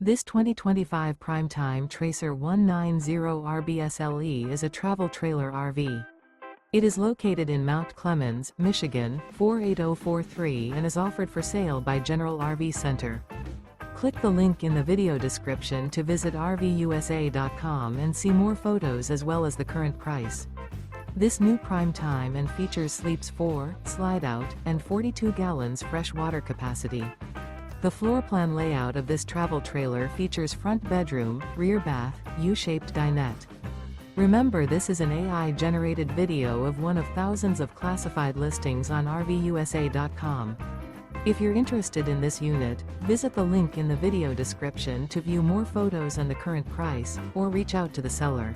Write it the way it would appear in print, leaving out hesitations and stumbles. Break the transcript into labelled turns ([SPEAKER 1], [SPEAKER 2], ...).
[SPEAKER 1] This 2025 Primetime Tracer 190 RBSLE is a travel trailer RV. It is located in Mount Clemens, Michigan, 48043 and is offered for sale by General RV Center. Click the link in the video description to visit RVUSA.com and see more photos as well as the current price. This new Primetime and features sleeps 4, Slideout, and 42 gallons fresh water capacity. The floor plan layout of this travel trailer features front bedroom, rear bath, U-shaped dinette. Remember, this is an AI-generated video of one of thousands of classified listings on RVUSA.com. If you're interested in this unit, visit the link in the video description to view more photos and the current price, or reach out to the seller.